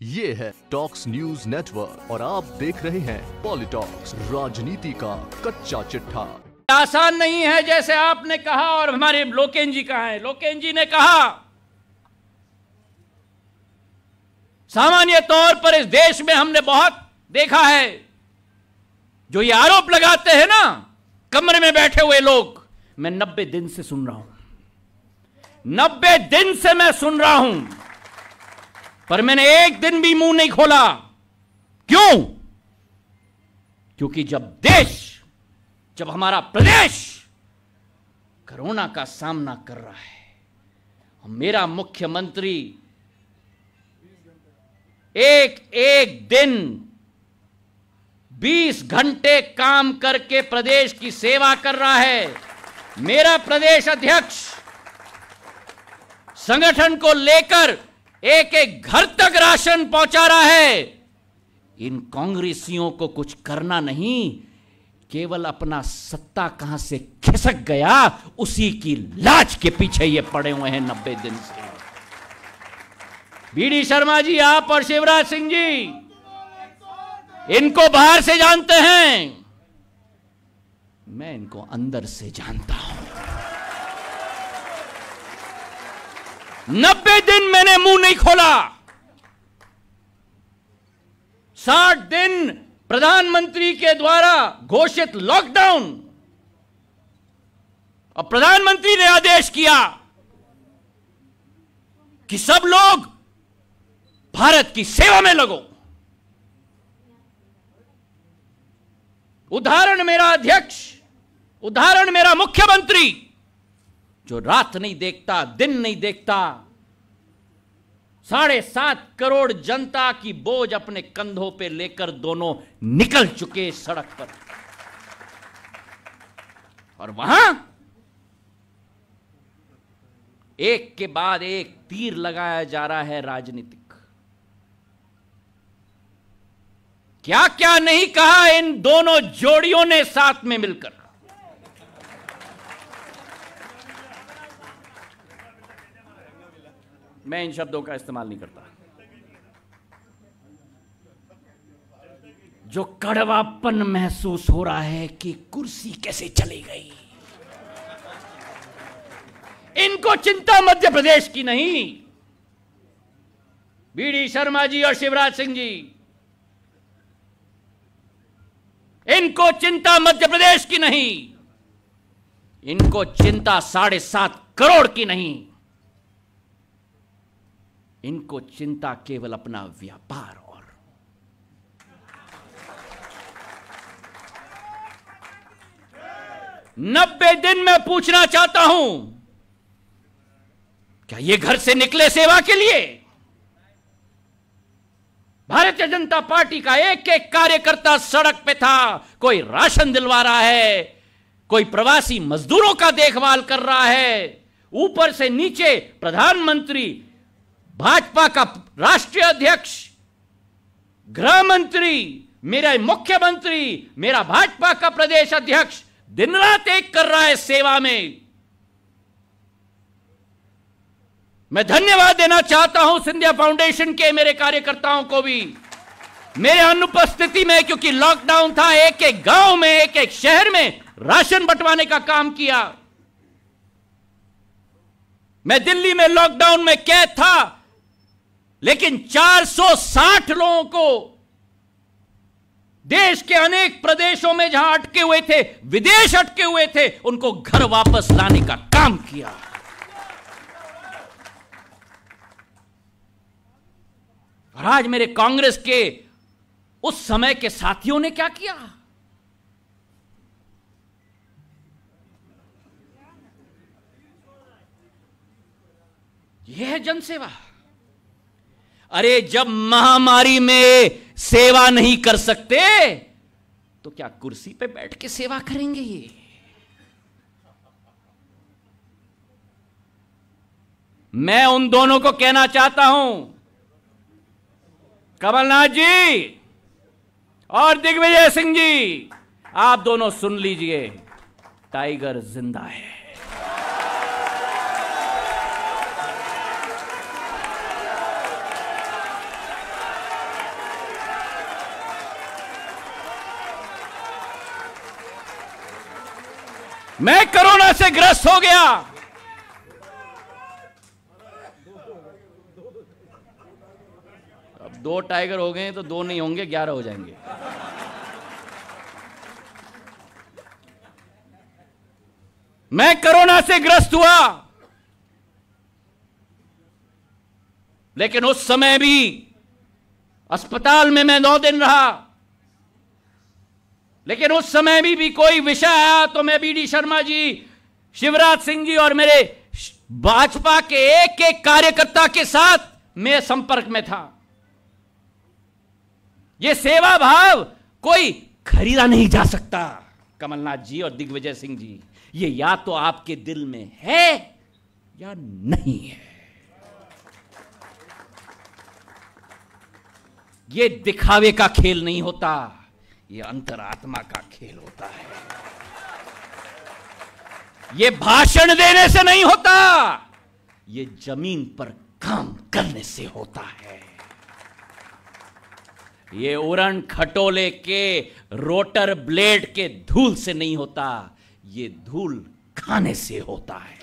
ये है talks news network और आप देख रहे हैं पॉलिटॉक्स, राजनीति का कच्चा चिट्ठा। आसान नहीं है जैसे आपने कहा और हमारे लोकेन जी कहा है। लोकेन जी ने कहा सामान्य तौर पर इस देश में हमने बहुत देखा है, जो ये आरोप लगाते हैं ना कमरे में बैठे हुए लोग, मैं 90 दिन से सुन रहा हूं, 90 दिन से मैं सुन रहा हूं, पर मैंने एक दिन भी मुंह नहीं खोला। क्यों? क्योंकि जब हमारा प्रदेश कोरोना का सामना कर रहा है, मेरा मुख्यमंत्री एक दिन 20 घंटे काम करके प्रदेश की सेवा कर रहा है, मेरा प्रदेश अध्यक्ष संगठन को लेकर एक घर तक राशन पहुंचा रहा है। इन कांग्रेसियों को कुछ करना नहीं, केवल अपना सत्ता कहां से खिसक गया उसी की लाज के पीछे ये पड़े हुए हैं 90 दिन से। बीडी शर्मा जी, आप और शिवराज सिंह जी इनको बाहर से जानते हैं, मैं इनको अंदर से जानता हूं। 90 दिन मैंने मुंह नहीं खोला। 60 दिन प्रधानमंत्री के द्वारा घोषित लॉकडाउन, और प्रधानमंत्री ने आदेश किया कि सब लोग भारत की सेवा में लगो। उदाहरण मेरा अध्यक्ष, उदाहरण मेरा मुख्यमंत्री, जो रात नहीं देखता, दिन नहीं देखता, 7.5 करोड़ जनता की बोझ अपने कंधों पे लेकर दोनों निकल चुके सड़क पर, और वहां एक के बाद एक तीर लगाया जा रहा है राजनीतिक। क्या क्या नहीं कहा इन दोनों जोड़ियों ने साथ में मिलकर। मैं इन शब्दों का इस्तेमाल नहीं करता। जो कड़वापन महसूस हो रहा है कि कुर्सी कैसे चली गई, इनको चिंता मध्य प्रदेश की नहीं। बीडी शर्मा जी और शिवराज सिंह जी, इनको चिंता मध्य प्रदेश की नहीं, इनको चिंता 7.5 करोड़ की नहीं, इनको चिंता केवल अपना व्यापार। और 90 दिन मैं पूछना चाहता हूं, क्या ये घर से निकले सेवा के लिए? भारतीय जनता पार्टी का एक एक कार्यकर्ता सड़क पे था, कोई राशन दिलवा रहा है, कोई प्रवासी मजदूरों का देखभाल कर रहा है, ऊपर से नीचे प्रधानमंत्री, भाजपा का राष्ट्रीय अध्यक्ष, गृह मंत्री, मेरा मुख्यमंत्री, मेरा भाजपा का प्रदेश अध्यक्ष दिन रात एक कर रहा है सेवा में। मैं धन्यवाद देना चाहता हूं सिंधिया फाउंडेशन के मेरे कार्यकर्ताओं को भी, मेरे अनुपस्थिति में, क्योंकि लॉकडाउन था, एक एक गांव में, एक एक शहर में राशन बंटवाने का काम किया। मैं दिल्ली में लॉकडाउन में कैद था, लेकिन 460 लोगों को देश के अनेक प्रदेशों में जहां अटके हुए थे, विदेश अटके हुए थे, उनको घर वापस लाने का काम किया। और आज मेरे कांग्रेस के उस समय के साथियों ने क्या किया? यह है जनसेवा। अरे जब महामारी में सेवा नहीं कर सकते तो क्या कुर्सी पे बैठ के सेवा करेंगे? ये मैं उन दोनों को कहना चाहता हूं, कमलनाथ जी और दिग्विजय सिंह जी, आप दोनों सुन लीजिए, टाइगर जिंदा है। मैं कोरोना से ग्रस्त हो गया। अब 2 टाइगर हो गए तो 2 नहीं होंगे, 11 हो जाएंगे। मैं कोरोना से ग्रस्त हुआ, लेकिन उस समय भी अस्पताल में मैं 9 दिन रहा। लेकिन उस समय भी कोई विषय आया तो मैं बीडी शर्मा जी, शिवराज सिंह जी और मेरे भाजपा के एक एक कार्यकर्ता के साथ मैं संपर्क में था। यह सेवा भाव कोई खरीदा नहीं जा सकता। कमलनाथ जी और दिग्विजय सिंह जी, ये या तो आपके दिल में है या नहीं है। ये दिखावे का खेल नहीं होता, ये अंतरात्मा का खेल होता है। ये भाषण देने से नहीं होता, ये जमीन पर काम करने से होता है। ये उड़न खटोले के रोटर ब्लेड के धूल से नहीं होता, ये धूल खाने से होता है।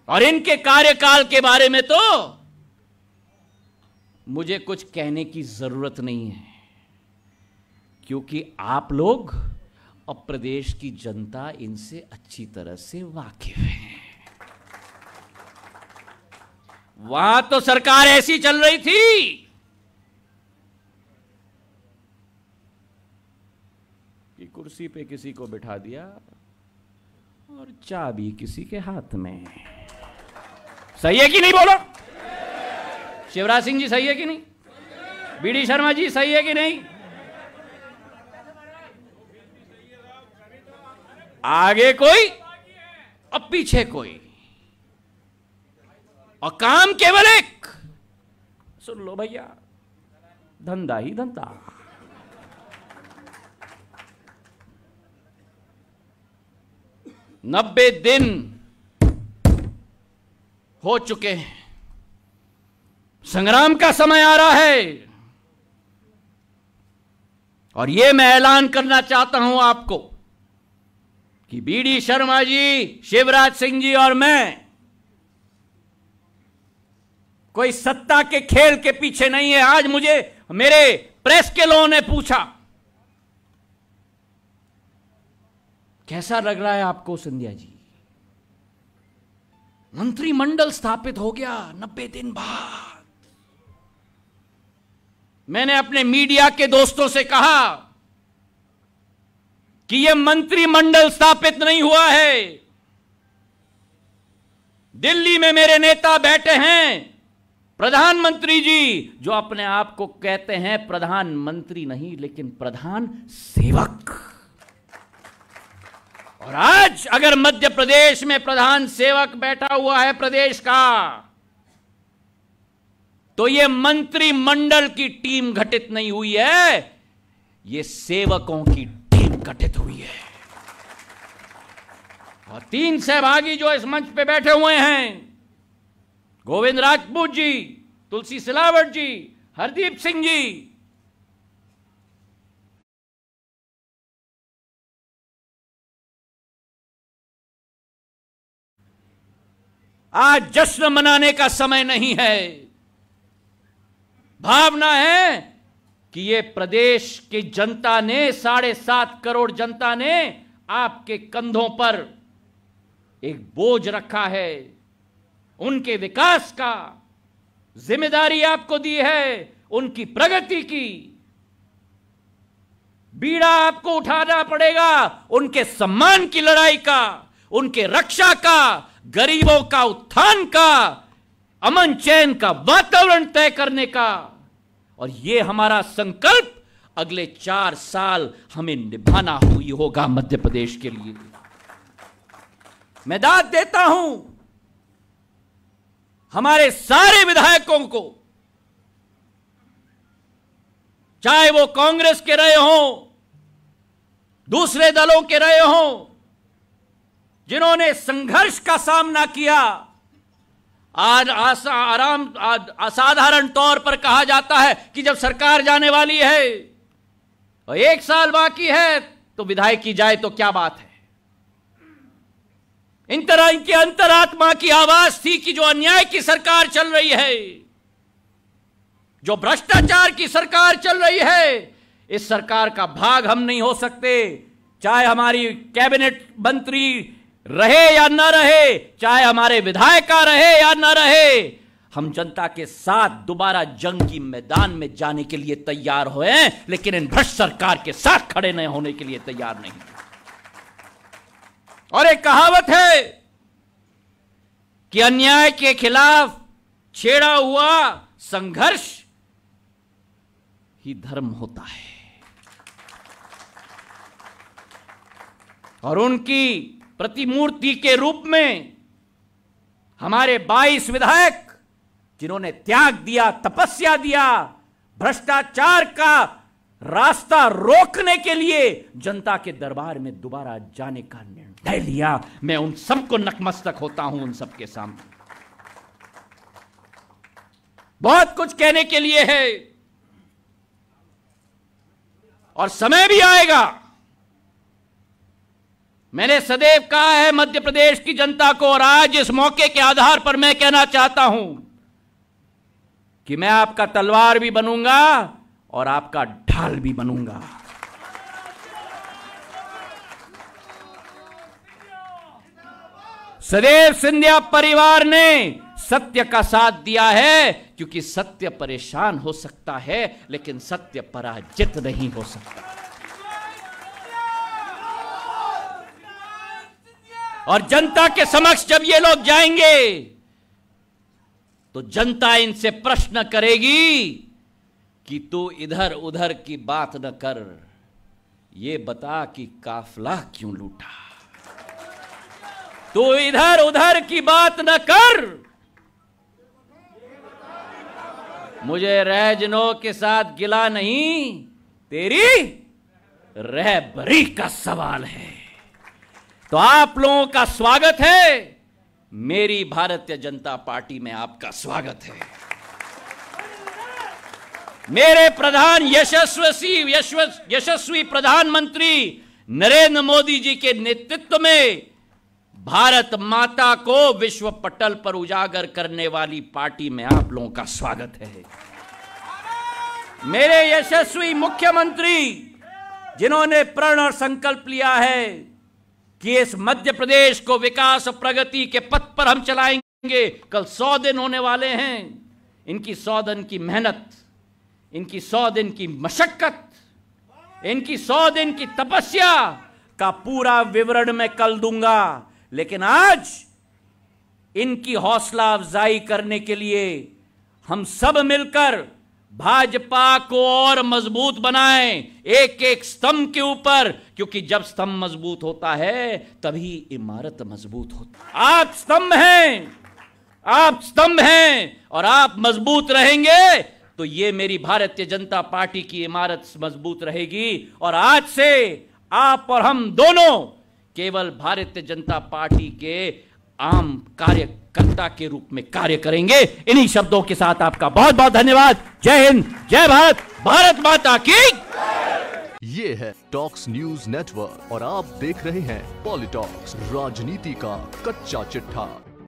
और इनके कार्यकाल के बारे में तो मुझे कुछ कहने की जरूरत नहीं है, क्योंकि आप लोग और प्रदेश की जनता इनसे अच्छी तरह से वाकिफ है। वहां तो सरकार ऐसी चल रही थी कि कुर्सी पे किसी को बिठा दिया और चाबी किसी के हाथ में। सही है कि नहीं? बोलो। शिवराज सिंह जी सही है कि नहीं? बीडी शर्मा जी सही है कि नहीं? आगे कोई और पीछे कोई, और काम केवल एक। सुन लो भैया, धंधा ही धंधा। नब्बे दिन हो चुके हैं, संग्राम का समय आ रहा है। और यह मैं ऐलान करना चाहता हूं आपको कि बीडी शर्मा जी, शिवराज सिंह जी और मैं कोई सत्ता के खेल के पीछे नहीं है। आज मुझे मेरे प्रेस के लोगों ने पूछा, कैसा लग रहा है आपको सिंधिया जी? मंत्रिमंडल स्थापित हो गया 90 दिन बाद। मैंने अपने मीडिया के दोस्तों से कहा कि यह मंत्रिमंडल स्थापित नहीं हुआ है। दिल्ली में मेरे नेता बैठे हैं, प्रधानमंत्री जी, जो अपने आप को कहते हैं प्रधानमंत्री नहीं लेकिन प्रधान सेवक। और आज अगर मध्य प्रदेश में प्रधान सेवक बैठा हुआ है प्रदेश का, तो यह मंत्रिमंडल की टीम गठित नहीं हुई है, यह सेवकों की टीम गठित हुई है। और 3 सहभागी जो इस मंच पे बैठे हुए हैं, गोविंद राजपूत जी, तुलसी सिलावट जी, हरदीप सिंह जी, आज जश्न मनाने का समय नहीं है। भावना है कि ये प्रदेश की जनता ने, 7.5 करोड़ जनता ने आपके कंधों पर एक बोझ रखा है। उनके विकास का जिम्मेदारी आपको दी है, उनकी प्रगति की बीड़ा आपको उठाना पड़ेगा, उनके सम्मान की लड़ाई का, उनके रक्षा का, गरीबों का उत्थान का, अमन चैन का वातावरण तय करने का। और यह हमारा संकल्प अगले 4 साल हमें निभाना हुई होगा मध्य प्रदेश के लिए। मैं दाद देता हूं हमारे सारे विधायकों को, चाहे वो कांग्रेस के रहे हों, दूसरे दलों के रहे हों, जिन्होंने संघर्ष का सामना किया। आज असाधारण तौर पर कहा जाता है कि जब सरकार जाने वाली है और 1 साल बाकी है तो विधायक की जाए तो क्या बात है। इनकी अंतरात्मा की आवाज थी कि जो अन्याय की सरकार चल रही है, जो भ्रष्टाचार की सरकार चल रही है, इस सरकार का भाग हम नहीं हो सकते। चाहे हमारी कैबिनेट मंत्री रहे या न रहे, चाहे हमारे विधायक रहे या न रहे, हम जनता के साथ दोबारा जंग की मैदान में जाने के लिए तैयार हुए हैं, लेकिन इन भ्रष्ट सरकार के साथ खड़े न होने के लिए तैयार नहीं। और एक कहावत है कि अन्याय के खिलाफ छेड़ा हुआ संघर्ष ही धर्म होता है। और उनकी प्रतिमूर्ति के रूप में हमारे 22 विधायक जिन्होंने त्याग दिया, तपस्या दिया, भ्रष्टाचार का रास्ता रोकने के लिए जनता के दरबार में दोबारा जाने का निर्णय लिया, मैं उन सबको नतमस्तक होता हूं, उन सबके सामने। बहुत कुछ कहने के लिए है और समय भी आएगा। मैंने सदैव कहा है मध्य प्रदेश की जनता को, और आज इस मौके के आधार पर मैं कहना चाहता हूं कि मैं आपका तलवार भी बनूंगा और आपका ढाल भी बनूंगा। सदैव सिंधिया परिवार ने सत्य का साथ दिया है, क्योंकि सत्य परेशान हो सकता है लेकिन सत्य पराजित नहीं हो सकता। और जनता के समक्ष जब ये लोग जाएंगे तो जनता इनसे प्रश्न करेगी कि तू इधर उधर की बात न कर, ये बता कि काफिला क्यों लूटा। तू इधर उधर की बात न कर, मुझे रहजनों के साथ गिला नहीं, तेरी रहबरी का सवाल है। तो आप लोगों का स्वागत है, मेरी भारतीय जनता पार्टी में आपका स्वागत है। मेरे प्रधान यशस्वी प्रधानमंत्री नरेंद्र मोदी जी के नेतृत्व में भारत माता को विश्व पटल पर उजागर करने वाली पार्टी में आप लोगों का स्वागत है। मेरे यशस्वी मुख्यमंत्री जिन्होंने प्रण और संकल्प लिया है कि इस मध्य प्रदेश को विकास और प्रगति के पथ पर हम चलाएंगे। कल 100 दिन होने वाले हैं। इनकी 100 दिन की मेहनत, इनकी 100 दिन की मशक्कत, इनकी 100 दिन की तपस्या का पूरा विवरण मैं कल दूंगा। लेकिन आज इनकी हौसला अफजाई करने के लिए हम सब मिलकर भाजपा को और मजबूत बनाएं, एक एक स्तंभ के ऊपर, क्योंकि जब स्तंभ मजबूत होता है तभी इमारत मजबूत होती है। आप स्तंभ हैं और आप मजबूत रहेंगे तो ये मेरी भारतीय जनता पार्टी की इमारत मजबूत रहेगी। और आज से आप और हम दोनों केवल भारतीय जनता पार्टी के आम कार्यकर्ता के रूप में कार्य करेंगे। इन्हीं शब्दों के साथ आपका बहुत बहुत धन्यवाद। जय हिंद, जय भारत, भारत माता की। ये है टॉक्स न्यूज नेटवर्क और आप देख रहे हैं पॉलिटॉक्स, राजनीति का कच्चा चिट्ठा।